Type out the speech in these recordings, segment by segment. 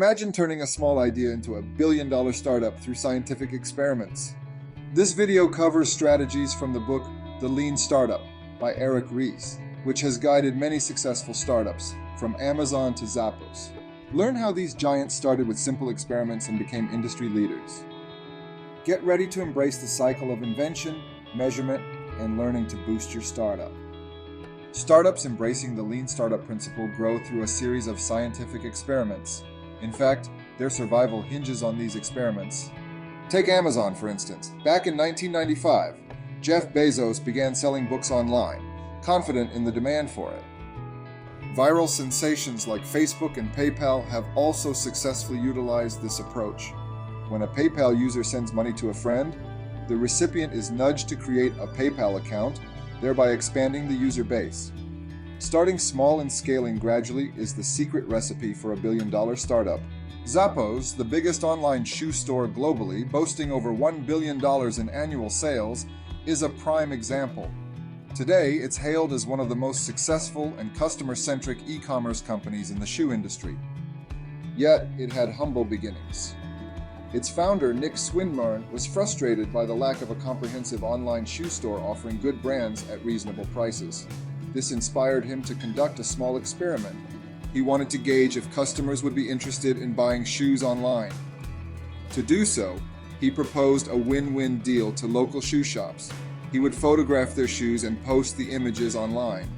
Imagine turning a small idea into a billion-dollar startup through scientific experiments. This video covers strategies from the book The Lean Startup by Eric Ries, which has guided many successful startups, from Amazon to Zappos. Learn how these giants started with simple experiments and became industry leaders. Get ready to embrace the cycle of invention, measurement, and learning to boost your startup. Startups embracing the lean startup principle grow through a series of scientific experiments. In fact, their survival hinges on these experiments. Take Amazon, for instance. Back in 1995, Jeff Bezos began selling books online, confident in the demand for it. Viral sensations like Facebook and PayPal have also successfully utilized this approach. When a PayPal user sends money to a friend, the recipient is nudged to create a PayPal account, thereby expanding the user base. Starting small and scaling gradually is the secret recipe for a billion-dollar startup. Zappos, the biggest online shoe store globally, boasting over $1 billion in annual sales, is a prime example. Today, it's hailed as one of the most successful and customer-centric e-commerce companies in the shoe industry. Yet, it had humble beginnings. Its founder, Nick Swinmurn, was frustrated by the lack of a comprehensive online shoe store offering good brands at reasonable prices. This inspired him to conduct a small experiment. He wanted to gauge if customers would be interested in buying shoes online. To do so, he proposed a win-win deal to local shoe shops. He would photograph their shoes and post the images online.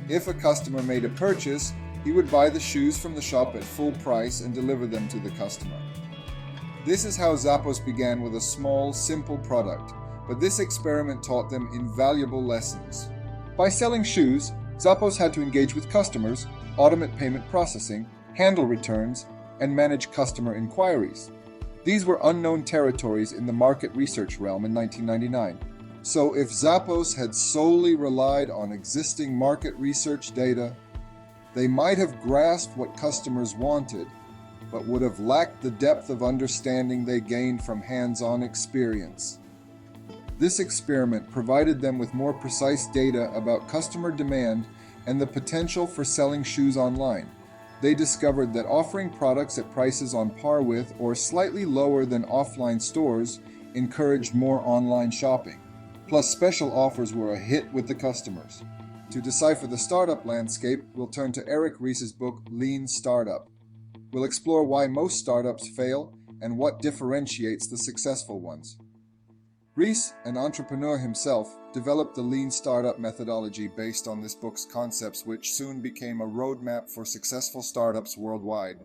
If a customer made a purchase, he would buy the shoes from the shop at full price and deliver them to the customer. This is how Zappos began, with a small, simple product, but this experiment taught them invaluable lessons. By selling shoes, Zappos had to engage with customers, automate payment processing, handle returns, and manage customer inquiries. These were unknown territories in the market research realm in 1999. So if Zappos had solely relied on existing market research data, they might have grasped what customers wanted, but would have lacked the depth of understanding they gained from hands-on experience. This experiment provided them with more precise data about customer demand and the potential for selling shoes online. They discovered that offering products at prices on par with or slightly lower than offline stores encouraged more online shopping. Plus, special offers were a hit with the customers. To decipher the startup landscape, we'll turn to Eric Ries's book, Lean Startup. We'll explore why most startups fail and what differentiates the successful ones. Ries, an entrepreneur himself, developed the lean startup methodology based on this book's concepts, which soon became a roadmap for successful startups worldwide.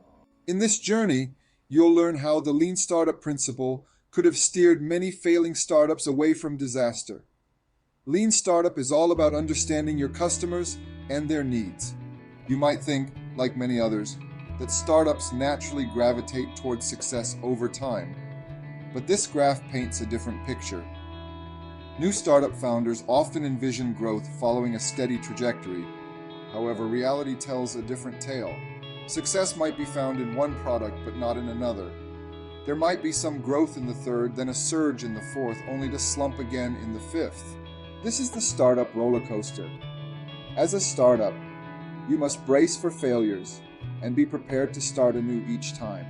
In this journey, you'll learn how the lean startup principle could have steered many failing startups away from disaster. Lean startup is all about understanding your customers and their needs. You might think, like many others, that startups naturally gravitate towards success over time. But this graph paints a different picture. New startup founders often envision growth following a steady trajectory. However, reality tells a different tale. Success might be found in one product, but not in another. There might be some growth in the third, then a surge in the fourth, only to slump again in the fifth. This is the startup roller coaster. As a startup, you must brace for failures and be prepared to start anew each time.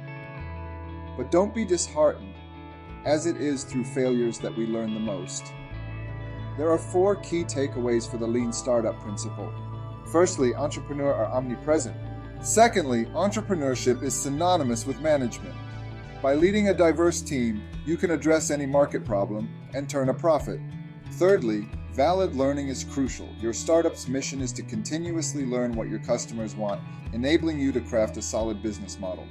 But don't be disheartened, as it is through failures that we learn the most. There are 4 key takeaways for the lean startup principle. Firstly, entrepreneurs are omnipresent. Secondly, entrepreneurship is synonymous with management. By leading a diverse team, you can address any market problem and turn a profit. Thirdly, valid learning is crucial. Your startup's mission is to continuously learn what your customers want, enabling you to craft a solid business model.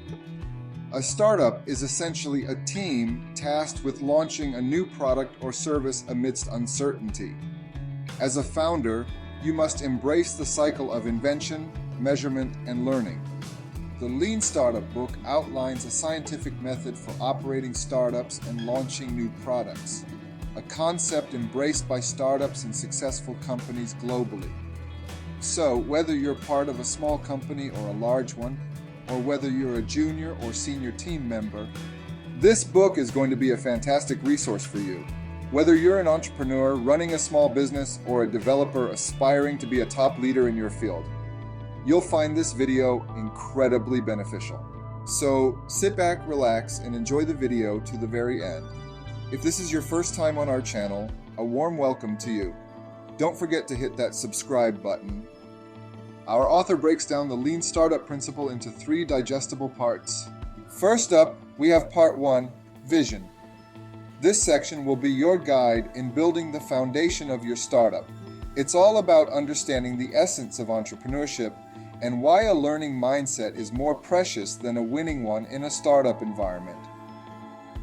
A startup is essentially a team tasked with launching a new product or service amidst uncertainty. As a founder, you must embrace the cycle of invention, measurement, and learning. The Lean Startup book outlines a scientific method for operating startups and launching new products, a concept embraced by startups and successful companies globally. So, whether you're part of a small company or a large one, or whether you're a junior or senior team member, this book is going to be a fantastic resource for you. Whether you're an entrepreneur running a small business or a developer aspiring to be a top leader in your field, you'll find this video incredibly beneficial. So sit back, relax, and enjoy the video to the very end. If this is your first time on our channel, a warm welcome to you. Don't forget to hit that subscribe button. Our author breaks down the lean startup principle into 3 digestible parts. First up, we have part 1, vision. This section will be your guide in building the foundation of your startup. It's all about understanding the essence of entrepreneurship and why a learning mindset is more precious than a winning one in a startup environment.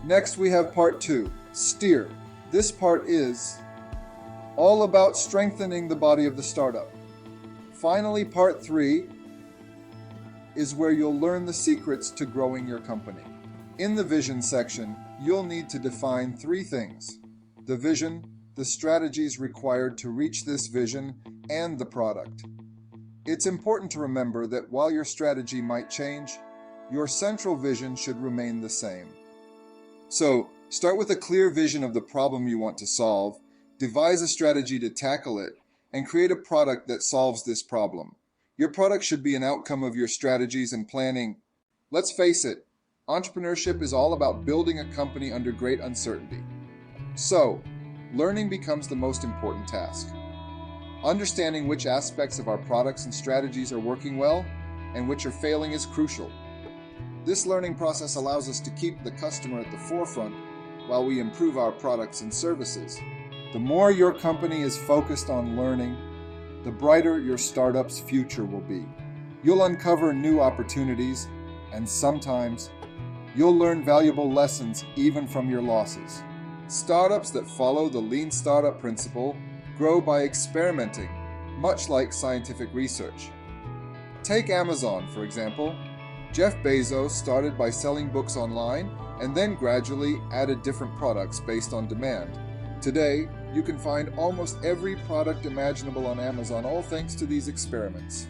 Next, we have part 2, steer. This part is all about strengthening the body of the startup. Finally, part 3 is where you'll learn the secrets to growing your company. In the vision section, you'll need to define 3 things: the vision, the strategies required to reach this vision, and the product. It's important to remember that while your strategy might change, your central vision should remain the same. So, start with a clear vision of the problem you want to solve, devise a strategy to tackle it, and create a product that solves this problem. Your product should be an outcome of your strategies and planning. Let's face it, entrepreneurship is all about building a company under great uncertainty. So, learning becomes the most important task. Understanding which aspects of our products and strategies are working well and which are failing is crucial. This learning process allows us to keep the customer at the forefront while we improve our products and services. The more your company is focused on learning, the brighter your startup's future will be. You'll uncover new opportunities, and sometimes you'll learn valuable lessons even from your losses. Startups that follow the lean startup principle grow by experimenting, much like scientific research. Take Amazon, for example. Jeff Bezos started by selling books online and then gradually added different products based on demand. Today, you can find almost every product imaginable on Amazon, all thanks to these experiments.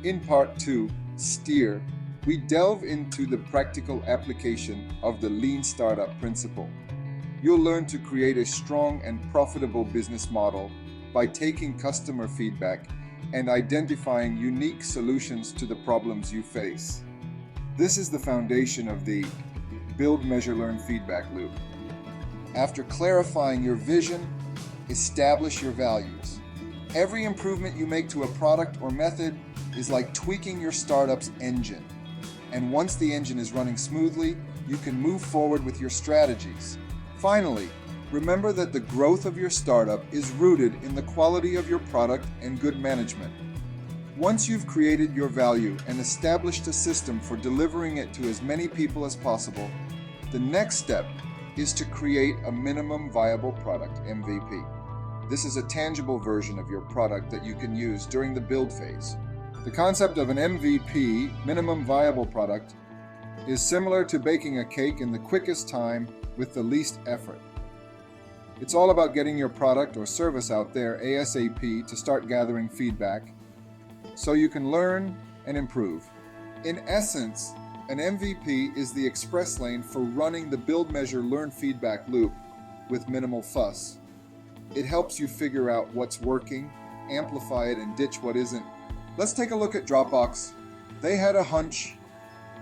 In part 2, Steer, we delve into the practical application of the lean startup principle. You'll learn to create a strong and profitable business model by taking customer feedback and identifying unique solutions to the problems you face. This is the foundation of the build, measure, learn feedback loop. After clarifying your vision, establish your values. Every improvement you make to a product or method is like tweaking your startup's engine. And once the engine is running smoothly, you can move forward with your strategies. Finally, remember that the growth of your startup is rooted in the quality of your product and good management. Once you've created your value and established a system for delivering it to as many people as possible, the next step is to create a minimum viable product, MVP. This is a tangible version of your product that you can use during the build phase. The concept of an MVP, minimum viable product, is similar to baking a cake in the quickest time with the least effort. It's all about getting your product or service out there ASAP to start gathering feedback so you can learn and improve. In essence, an MVP is the express lane for running the build, measure, learn feedback loop with minimal fuss. It helps you figure out what's working, amplify it, and ditch what isn't. Let's take a look at Dropbox. They had a hunch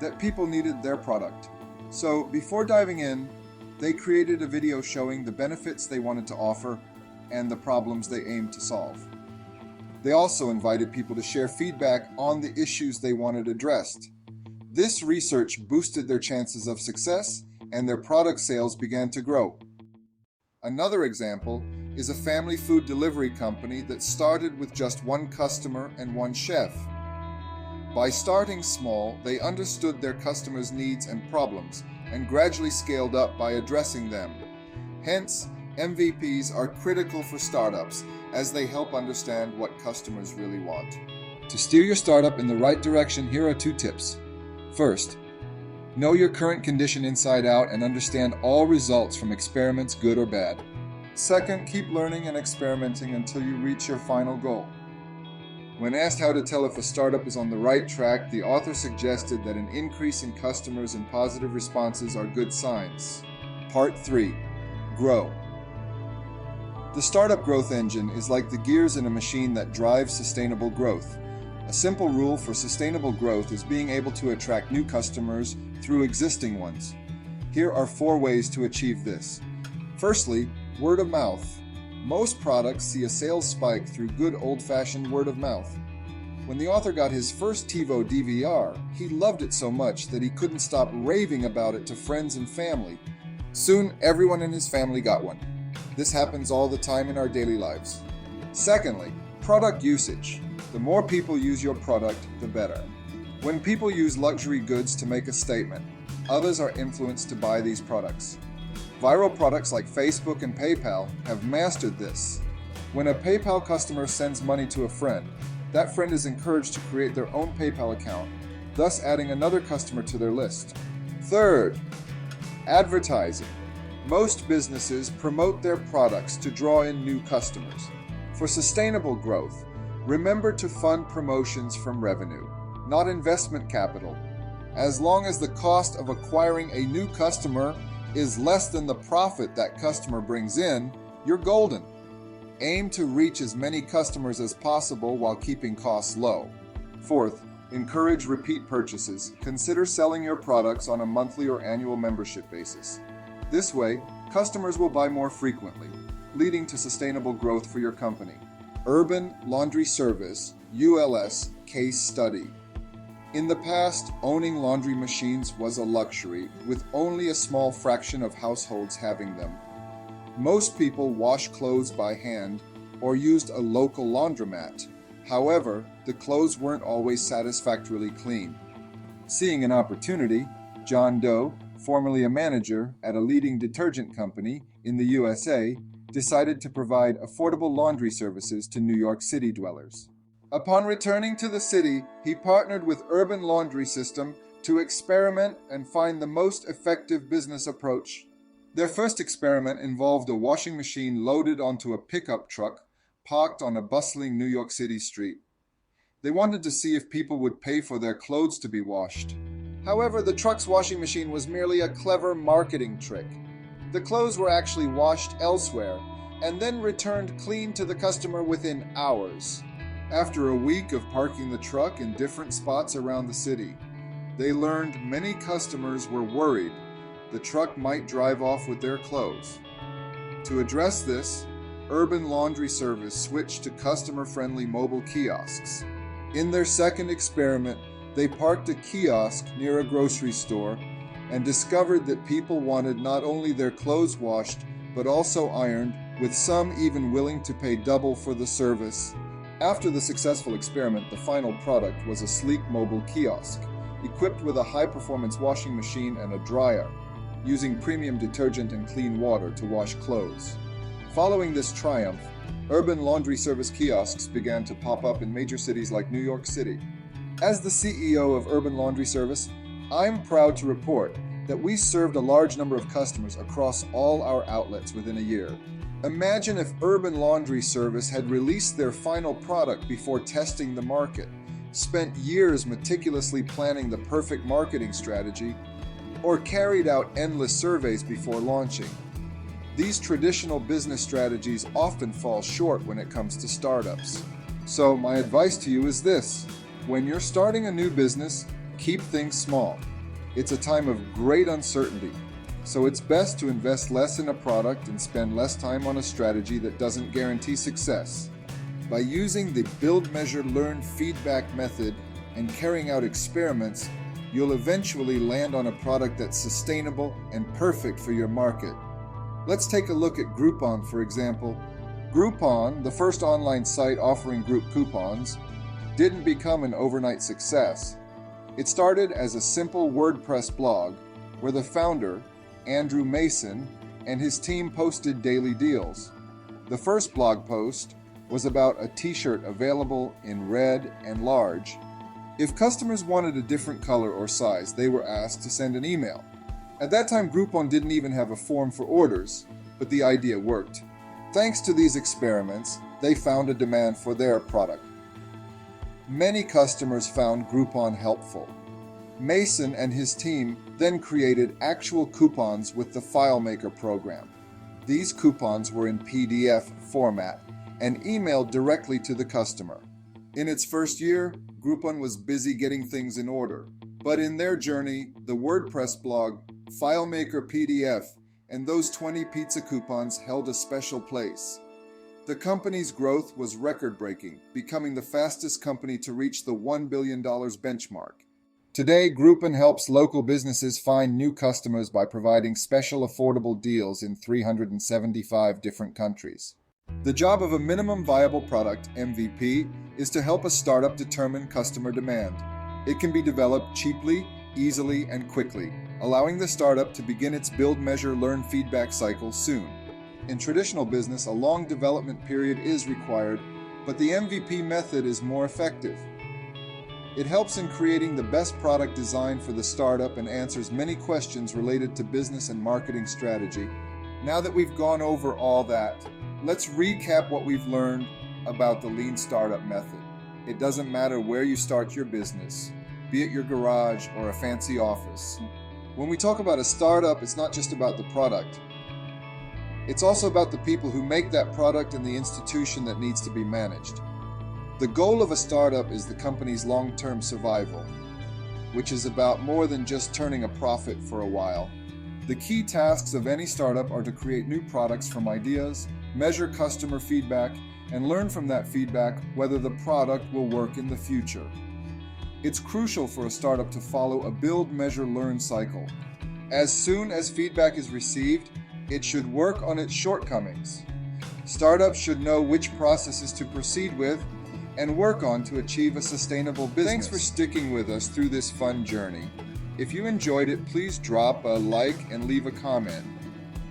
that people needed their product. So before diving in, they created a video showing the benefits they wanted to offer and the problems they aimed to solve. They also invited people to share feedback on the issues they wanted addressed. This research boosted their chances of success, and their product sales began to grow. Another example is a family food delivery company that started with just one customer and one chef. By starting small, they understood their customers' needs and problems and gradually scaled up by addressing them. Hence, MVPs are critical for startups as they help understand what customers really want. To steer your startup in the right direction, here are 2 tips. First, know your current condition inside out and understand all results from experiments, good or bad. Second, keep learning and experimenting until you reach your final goal. When asked how to tell if a startup is on the right track, the author suggested that an increase in customers and positive responses are good signs. Part 3. Grow. The startup growth engine is like the gears in a machine that drives sustainable growth. A simple rule for sustainable growth is being able to attract new customers through existing ones. Here are 4 ways to achieve this. Firstly, word of mouth. Most products see a sales spike through good old-fashioned word of mouth. When the author got his first TiVo DVR, he loved it so much that he couldn't stop raving about it to friends and family. Soon, everyone in his family got one. This happens all the time in our daily lives. Secondly, product usage. The more people use your product, the better. When people use luxury goods to make a statement, others are influenced to buy these products. Viral products like Facebook and PayPal have mastered this. When a PayPal customer sends money to a friend, that friend is encouraged to create their own PayPal account, thus adding another customer to their list. Third, advertising. Most businesses promote their products to draw in new customers. For sustainable growth, remember to fund promotions from revenue, not investment capital. As long as the cost of acquiring a new customer is less than the profit that customer brings in, you're golden. Aim to reach as many customers as possible while keeping costs low. Fourth, encourage repeat purchases. Consider selling your products on a monthly or annual membership basis. This way, customers will buy more frequently, leading to sustainable growth for your company. Urban Laundry Service, ULS, case study. In the past, owning laundry machines was a luxury, with only a small fraction of households having them. Most people wash clothes by hand or used a local laundromat. However, the clothes weren't always satisfactorily clean. Seeing an opportunity, John Doe, formerly a manager at a leading detergent company in the USA, decided to provide affordable laundry services to New York City dwellers. Upon returning to the city, he partnered with Urban Laundry System to experiment and find the most effective business approach. Their first experiment involved a washing machine loaded onto a pickup truck parked on a bustling New York City street. They wanted to see if people would pay for their clothes to be washed. However, the truck's washing machine was merely a clever marketing trick. The clothes were actually washed elsewhere and then returned clean to the customer within hours. After a week of parking the truck in different spots around the city, they learned many customers were worried the truck might drive off with their clothes. To address this, Urban Laundry Service switched to customer-friendly mobile kiosks. In their second experiment, they parked a kiosk near a grocery store and discovered that people wanted not only their clothes washed, but also ironed, with some even willing to pay double for the service. After the successful experiment, the final product was a sleek mobile kiosk, equipped with a high-performance washing machine and a dryer, using premium detergent and clean water to wash clothes. Following this triumph, Urban Laundry Service kiosks began to pop up in major cities like New York City. As the CEO of Urban Laundry Service, I'm proud to report that we served a large number of customers across all our outlets within a year. Imagine if Urban Laundry Service had released their final product before testing the market, spent years meticulously planning the perfect marketing strategy, or carried out endless surveys before launching. These traditional business strategies often fall short when it comes to startups. So my advice to you is this: when you're starting a new business, keep things small. It's a time of great uncertainty, so it's best to invest less in a product and spend less time on a strategy that doesn't guarantee success. By using the build, measure, learn feedback method and carrying out experiments, you'll eventually land on a product that's sustainable and perfect for your market. Let's take a look at Groupon, for example. Groupon, the first online site offering group coupons, didn't become an overnight success. It started as a simple WordPress blog where the founder, Andrew Mason, and his team posted daily deals. The first blog post was about a t-shirt available in red and large. If customers wanted a different color or size, they were asked to send an email. At that time, Groupon didn't even have a form for orders, but the idea worked. Thanks to these experiments, they found a demand for their product. Many customers found Groupon helpful. Mason and his team then created actual coupons with the FileMaker program. These coupons were in PDF format and emailed directly to the customer. In its first year, Groupon was busy getting things in order. But in their journey, the WordPress blog, FileMaker PDF, and those 20 pizza coupons held a special place. The company's growth was record-breaking, becoming the fastest company to reach the $1 billion benchmark. Today, Groupon helps local businesses find new customers by providing special affordable deals in 375 different countries. The job of a minimum viable product, MVP, is to help a startup determine customer demand. It can be developed cheaply, easily, and quickly, allowing the startup to begin its build, measure, learn feedback cycle soon. In traditional business, a long development period is required, but the MVP method is more effective. It helps in creating the best product design for the startup and answers many questions related to business and marketing strategy. Now that we've gone over all that, let's recap what we've learned about the Lean Startup method. It doesn't matter where you start your business, be it your garage or a fancy office. When we talk about a startup, it's not just about the product. It's also about the people who make that product and the institution that needs to be managed. The goal of a startup is the company's long-term survival, which is about more than just turning a profit for a while. The key tasks of any startup are to create new products from ideas, measure customer feedback, and learn from that feedback whether the product will work in the future. It's crucial for a startup to follow a build, measure, learn cycle. As soon as feedback is received, it should work on its shortcomings. Startups should know which processes to proceed with and work on to achieve a sustainable business. Thanks for sticking with us through this fun journey. If you enjoyed it, please drop a like and leave a comment.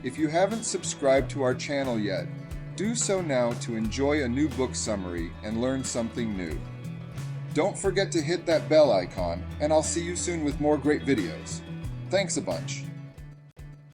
If you haven't subscribed to our channel yet, do so now to enjoy a new book summary and learn something new. Don't forget to hit that bell icon, and I'll see you soon with more great videos. Thanks a bunch.